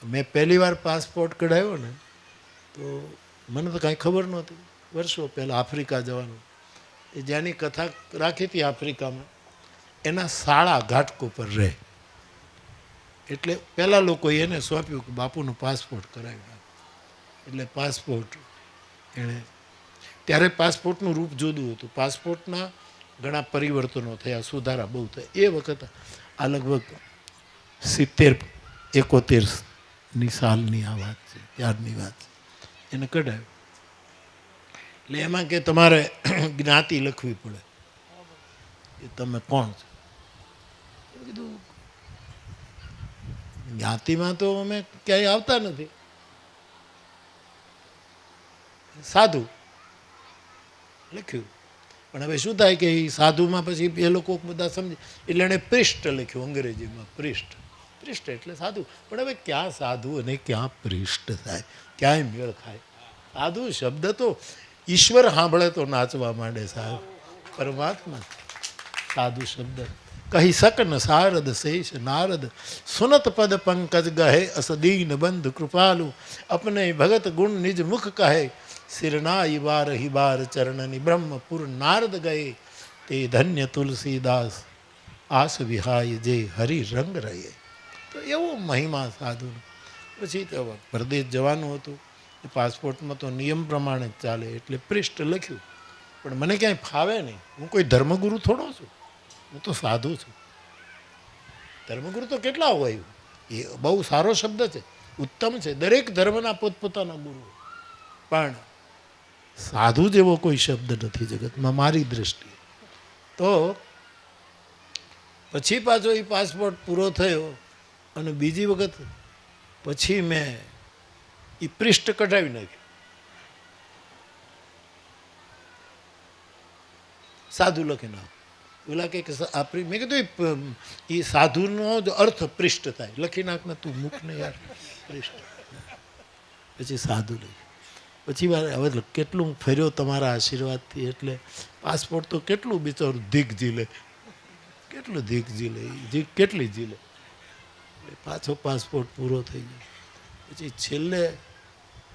મેં પહેલી વાર પાસપોર્ટ કઢાવ્યો ને તો મને તો કાંઈ ખબર નહોતી. વર્ષો પહેલાં આફ્રિકા જવાનું, એ જ્યાંની કથા રાખી હતી આફ્રિકામાં, એના શાળા ઘાટકો પર રહે. એટલે પહેલાં લોકોએ એને સોંપ્યું કે બાપુનો પાસપોર્ટ કરાવ્યો. એટલે પાસપોર્ટ એણે, ત્યારે પાસપોર્ટનું રૂપ જુદું હતું. પાસપોર્ટના ઘણા પરિવર્તનો થયા, સુધારા બહુ થયા. એ વખત આ લગભગ 70-71ની સાલની આ વાત છે, ત્યારની વાત છે. એને કઢાવ્યું. એટલે એમાં કે તમારે જ્ઞાતિ લખવી પડે કે તમે કોણ છો. કીધું જ્ઞાતિમાં તો અમે ક્યાંય આવતા નથી, સાધુ લખ્યું. પણ હવે શું થાય કે એ સાધુમાં પછી એ લોકો બધા સમજે એટલે એણે પૃષ્ઠ લખ્યું અંગ્રેજીમાં. પૃષ્ઠ એટલે સાધુ. પણ હવે ક્યાં સાધુ અને ક્યાં પૃષ્ઠ થાય, ક્યાંય મેળ ખાય. સાધુ શબ્દ તો ઈશ્વર સાંભળે તો નાચવા માંડે સાહેબ, પરમાત્મા. સાધુ શબ્દ કહી શકન સારદ શેષ નારદ સુનત પદ પંકજ ગહે અસદીન બંધ કૃપાલુ અપને ભગત ગુણ નિજ મુખ કહે સિરનાઈ બાર હિ બાર ચરણની બ્રહ્મપુર નારદ ગયે તે ધન્ય તુલસીદાસ આસ વિહાય જે હરિ રંગ રહે. તો એવો મહિમા સાધુનો. પછી તો પરદેશ જવાનું હતું, પાસપોર્ટમાં તો નિયમ પ્રમાણે જ ચાલે, એટલે પૃષ્ઠ લખ્યું. પણ મને ક્યાંય ફાવે નહીં, હું કોઈ ધર્મગુરુ થોડો છું, હું તો સાધુ છું. ધર્મગુરુ તો કેટલા હોય, એ બહુ સારો શબ્દ છે, ઉત્તમ છે. દરેક ધર્મના પોતપોતાના ગુરુ, પણ સાધુ જેવો કોઈ શબ્દ નથી જગતમાં મારી દૃષ્ટિએ. તો પછી પાછો એ પાસપોર્ટ પૂરો થયો અને બીજી વખત પછી મેં એ પૃષ્ઠ કઢાવી નાખ્યું. સાધુ લખી નાખ. ઓલા કે મેં કીધું એ સાધુનો જ અર્થ પૃષ્ઠ થાય. લખી નાખ ને તું મૂક ને યાર પૃષ્ઠ. પછી સાધુ લખ્યું. પછી વાર હવે કેટલું ફર્યો તમારા આશીર્વાદથી. એટલે પાસપોર્ટ તો કેટલું બિચારું ધીક ઝીલે, કેટલું ધીક ઝીલે, કેટલી ઝીલે. પાછો પાસપોર્ટ પૂરો થઈ ગયો. પછી છેલ્લે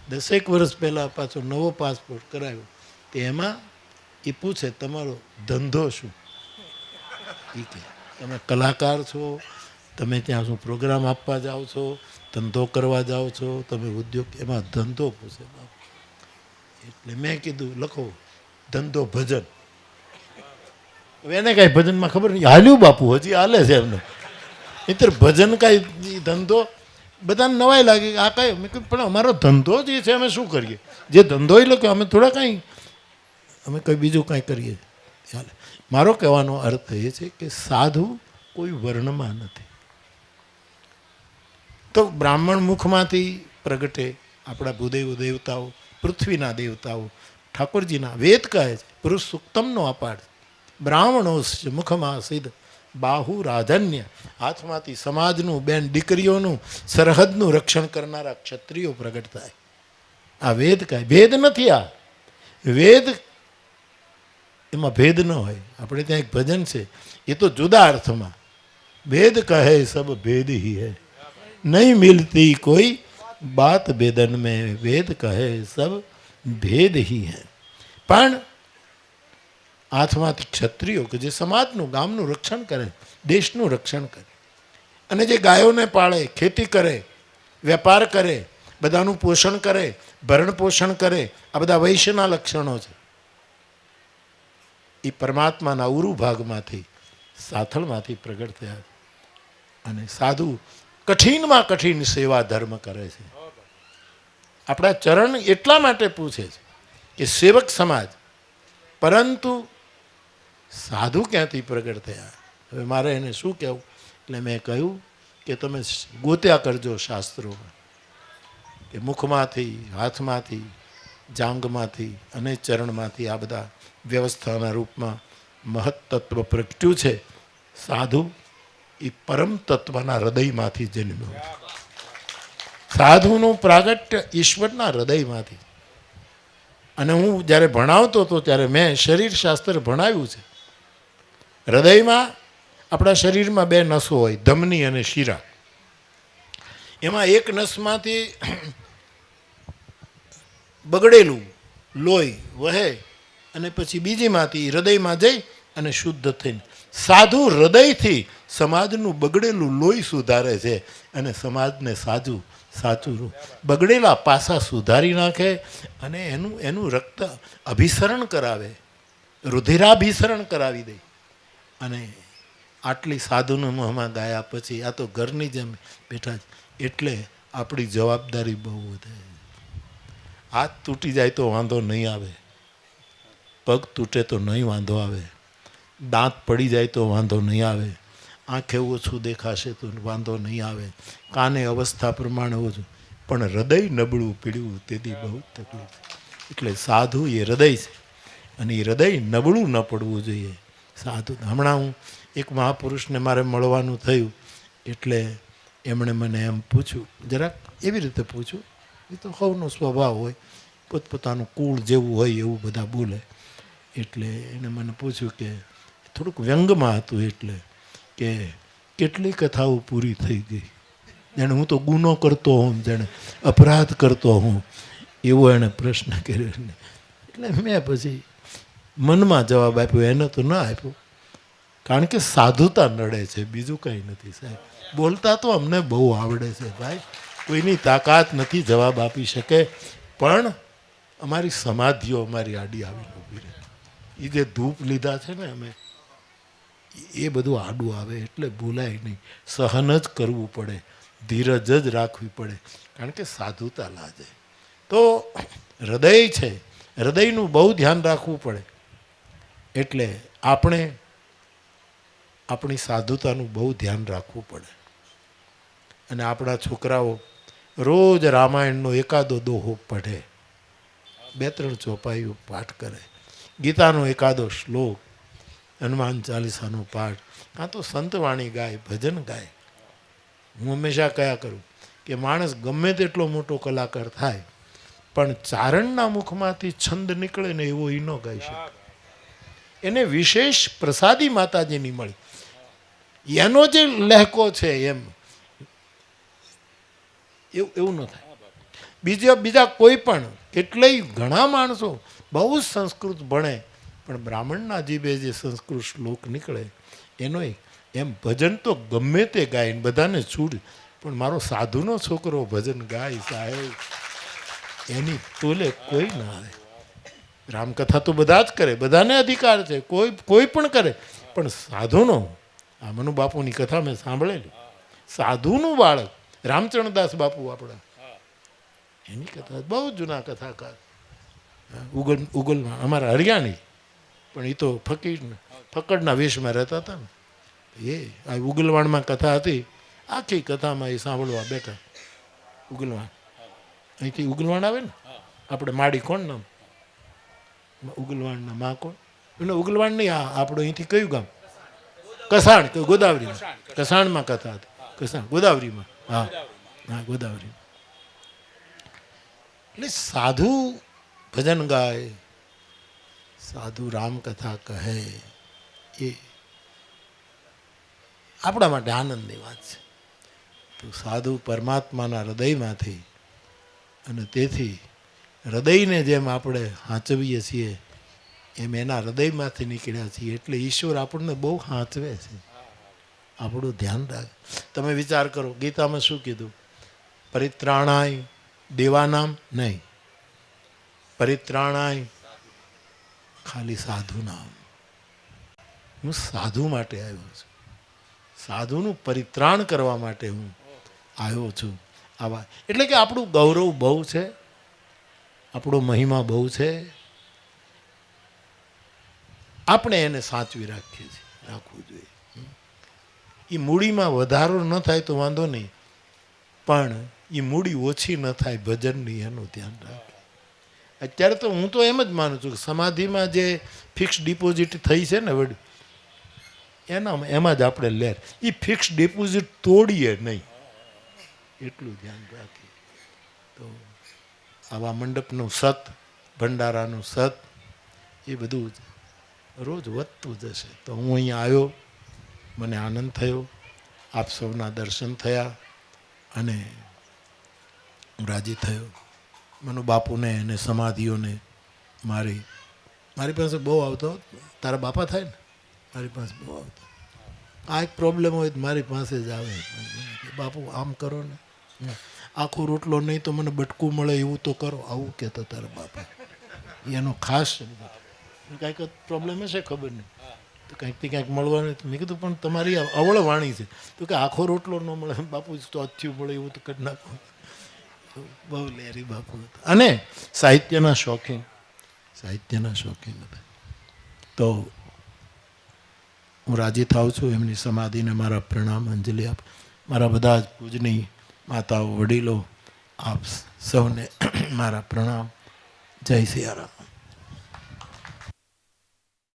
10 વર્ષ પહેલાં પાછો નવો પાસપોર્ટ કરાવ્યો. તે એમાં એ પૂછે તમારો ધંધો શું. એ કે તમે કલાકાર છો, તમે ત્યાં શું પ્રોગ્રામ આપવા જાઓ છો, ધંધો કરવા જાઓ છો, તમે ઉદ્યોગ, એમાં ધંધો પૂછે. એટલે મેં કીધું લખો ધંધો ભજન. હવે એને કાંઈ ભજનમાં ખબર નહીં, હાલ્યું બાપુ હજી હાલે છે એમને. નહીંતર ભજન કાંઈ ધંધો બધાને નવાઈ લાગે આ કાંઈ. મેં કહ્યું પણ અમારો ધંધો જ એ છે, અમે શું કરીએ? જે ધંધો એ લોકો, અમે થોડા કાંઈ અમે કંઈ બીજું કાંઈ કરીએ ચાલે. મારો કહેવાનો અર્થ એ છે કે સાધુ કોઈ વર્ણમાં નથી. તો બ્રાહ્મણ મુખમાંથી પ્રગટે આપણા ભૂદેવ દેવતાઓ, પૃથ્વીના દેવતાઓ, ઠાકોરજીના વેદ કહે છે પુરુષ સુક્તમનો અપાડ. બ્રાહ્મણો મુખમાં સિદ્ધ બાહુ રાધન્ય, હાથમાંથી સમાજનું, બેન દીકરીઓનું, સરહદનું રક્ષણ કરનારા ક્ષત્રિયો પ્રગટ થાય. આ વેદ કહે. ભેદ નથી. આ વેદ એમાં ભેદ ન હોય. આપણે ત્યાં એક ભજન છે, એ તો જુદા અર્થમાં. ભેદ કહે સબ ભેદ હી હૈ, નહીં મિલતી કોઈ બાત બેદન મેં, વેદ કહે સબ ભેદ હી હૈ. પણ હાથમાંથી ક્ષત્રિયો કે જે સમાજનું, ગામનું રક્ષણ કરે, દેશનું રક્ષણ કરે, અને જે ગાયોને પાળે, ખેતી કરે, વેપાર કરે, બધાનું પોષણ કરે, ભરણ પોષણ કરે, આ બધા વૈશ્યના લક્ષણો છે. એ પરમાત્માના ઉરુ ભાગમાંથી, સાથળમાંથી પ્રગટ થયા. અને સાધુ કઠિનમાં કઠિન સેવા ધર્મ કરે છે. આપણા ચરણ એટલા માટે પૂછે છે કે સેવક સમાજ, પરંતુ સાધુ ક્યાંથી પ્રગટ થયા? હવે મારે એને શું કહેવું? એટલે મેં કહ્યું કે તમે ગોત્યા કરજો શાસ્ત્રોમાં, કે મુખમાંથી, હાથમાંથી, જાંગમાંથી અને ચરણમાંથી આ બધા વ્યવસ્થાના રૂપમાં મહત્તત્વ પ્રગટ્યું છે. સાધુ એ પરમ તત્વના હૃદયમાંથી જન્મ્યો. સાધુનું પ્રાગટ્ય ઈશ્વરના હૃદયમાંથી. અને હું જ્યારે ભણાવતો હતો ત્યારે મેં શરીરશાસ્ત્ર ભણાવ્યું છે. હૃદયમાં આપણા શરીરમાં 2 નસો હોય, ધમની અને શિરા. એમાં એક નસમાંથી બગડેલું લોહી વહે અને પછી બીજીમાંથી હૃદયમાં જઈ અને શુદ્ધ થઈને સાધુ હૃદયથી સમાજનું બગડેલું લોહી સુધારે છે અને સમાજને સાચું બગડેલા પાસા સુધારી નાખે અને એનું રક્ત અભિસરણ કરાવે, રુધિરાભિસરણ કરાવી દે. અને આટલી સાધુને મોહમાં ગાયા પછી આ તો ઘરની જેમ બેઠા છે. એટલે આપણી જવાબદારી બહુ વધે. હાથ તૂટી જાય તો વાંધો નહીં આવે, પગ તૂટે તો નહીં વાંધો આવે, દાંત પડી જાય તો વાંધો નહીં આવે, આંખે ઓછું દેખાશે તો વાંધો નહીં આવે, કાને અવસ્થા પ્રમાણે ઓછું, પણ હૃદય નબળું પીડ્યું તેથી બહુ તકલીફ. એટલે સાધુ એ હૃદય છે અને એ હૃદય નબળું ન પડવું જોઈએ. સાધુ હમણાં હું એક મહાપુરુષને મારે મળવાનું થયું એટલે એમણે મને એમ પૂછ્યું, જરાક એવી રીતે પૂછ્યું, એ તો સૌનો સ્વભાવ હોય, પોતપોતાનું કુળ જેવું હોય એવું બધા બોલે. એટલે એણે મને પૂછ્યું કે થોડુંક વ્યંગમાં હતું, એટલે કે કેટલી કથાઓ પૂરી થઈ ગઈ, જાણે હું તો ગુનો કરતો હોઉં, જાણે અપરાધ કરતો હોઉં, એવો એણે પ્રશ્ન કર્યો. એટલે મેં પછી મનમાં જવાબ આપ્યો, એને તો ના આપ્યો, કારણ કે સાધુતા નડે છે, બીજું કંઈ નથી સાહેબ. બોલતા તો અમને બહુ આવડે છે ભાઈ, કોઈની તાકાત નથી જવાબ આપી શકે, પણ અમારી સમાધિઓ અમારી આડી આવીને ઊભી રહે. એ જે ધૂપ લીધા છે ને અમે, એ બધું આડું આવે એટલે બોલાય નહીં, સહન જ કરવું પડે, ધીરજ જ રાખવી પડે, કારણ કે સાધુતા લાજે. તો હૃદય છે, હૃદયનું બહુ ધ્યાન રાખવું પડે. એટલે આપણે આપણી સાધુતાનું બહુ ધ્યાન રાખવું પડે. અને આપણા છોકરાઓ રોજ રામાયણનો એકાદો દોહો પઢે, 2-3 ચોપાઈઓ પાઠ કરે, ગીતાનો એકાદો શ્લોક, હનુમાન ચાલીસાનો પાઠ, કાં તો સંતવાણી ગાય, ભજન ગાય. હું હંમેશા કયા કરું કે માણસ ગમે તેટલો મોટો કલાકાર થાય, પણ ચારણના મુખમાંથી છંદ નીકળે ને એવો એ ન ગાઈ શકે. એને વિશેષ પ્રસાદી માતાજીની મળી, એનો જે લહેકો છે એમ એવું ન થાય. બીજા કોઈ પણ કેટલાય ઘણા માણસો બહુ જ સંસ્કૃત ભણે, પણ બ્રાહ્મણના જીભે જે સંસ્કૃત શ્લોક નીકળે એનોય એમ ભજન તો ગમે તે ગાય, બધાને છૂટ, પણ મારો સાધુનો છોકરો ભજન ગાય સાહેબ, એની તોલે કોઈ ના આવે. રામકથા તો બધા જ કરે, બધાને અધિકાર છે, કોઈ પણ કરે, પણ સાધુનો, આ મનુ બાપુની કથા મેં સાંભળેલી, સાધુનું બાળક રામચરણદાસ બાપુ આપણા, એની કથા બહુ જૂના કથાકાર, ઉગલમાં અમારા હરિયાણી, પણ એ તો ફકડના વેશમાં રહેતા હતા ને. એ આ ઉગલવાણમાં કથા હતી, આખી કથામાં એ સાંભળવા બેઠા. ઉગલવાણ અહીંથી ઉગલવાણ આવે ને, આપણે માડી કોણ નામ, ઉગલવાણના માં કોણ, એટલે ઉગલવાણ નહીં, આપણું અહીંથી કયું ગામ, કસાણ, ગોદાવરીમાં, કસાણમાં કથા હતી, કસાણ ગોદાવરીમાં, હા ગોદાવરી. એટલે સાધુ ભજન ગાય, સાધુ રામકથા કહે, એ આપણા માટે આનંદની વાત છે. તો સાધુ પરમાત્માના હૃદયમાંથી, અને તેથી હૃદયને જેમ આપણે સાચવીએ છીએ એમ એના હૃદયમાંથી નીકળ્યા છીએ, એટલે ઈશ્વર આપણને બહુ સાચવે છે, આપણું ધ્યાન રાખે. તમે વિચાર કરો, ગીતામાં શું કીધું, પરિત્રાણાય દેવાનામ નહીં, પરિત્રાણાય ખાલી સાધુ નામ. હું સાધુ માટે આવ્યો છું, સાધુનું પરિત્રાણ કરવા માટે હું આવ્યો છું. આવા એટલે કે આપણું ગૌરવ બહુ છે, આપણો મહિમા બહુ છે, આપણે એને સાચવી રાખીએ છીએ, રાખવું જોઈએ. એ મૂડીમાં વધારો ન થાય તો વાંધો નહીં, પણ એ મૂડી ઓછી ન થાય ભજનની, એનું ધ્યાન રાખે. અત્યારે તો હું તો એમ જ માનું છું કે સમાધિમાં જે ફિક્સ ડિપોઝિટ થઈ છે ને વડી, એમાં જ આપણે લેર, એ ફિક્સ ડિપોઝિટ તોડીએ નહીં, એટલું ધ્યાન રાખીએ. તો આવા મંડપનું સત, ભંડારાનું સત, એ બધું રોજ વધતું જશે. તો હું અહીંયા આવ્યો, મને આનંદ થયો, આપ સૌના દર્શન થયા, અને હું રાજી થયો. મને બાપુને અને સમાધિઓને મારી પાસે બહુ આવતો. તારા બાપા થાય ને મારી પાસે બહુ આવતો. આ એક પ્રોબ્લેમ હોય તો મારી પાસે જ આવે. બાપુ આમ કરો ને, આખો રોટલો નહીં તો મને બટકું મળે એવું તો કરો, આવું કહેતા તારા બાપા. એનો ખાસ કાંઈક પ્રોબ્લેમ હશે, ખબર નહીં. તો કાંઈકથી કાંઈક મળવાનું. મેં કીધું પણ તમારી અવળ વાણી છે. તો કે આખો રોટલો ન મળે, બાપુ તો અથ્યું મળે એવું તો કરી નાખો. બહુ લેરી બાપુ હતા અને સાહિત્યના શોખીન હતા. તો હું રાજી થાઉં છું. એમની સમાધિને મારા પ્રણામ, અંજલિ આપ. મારા બધા જ પૂજની માતાઓ, વડીલો, આપ સૌને મારા પ્રણામ. જય સિયારામ.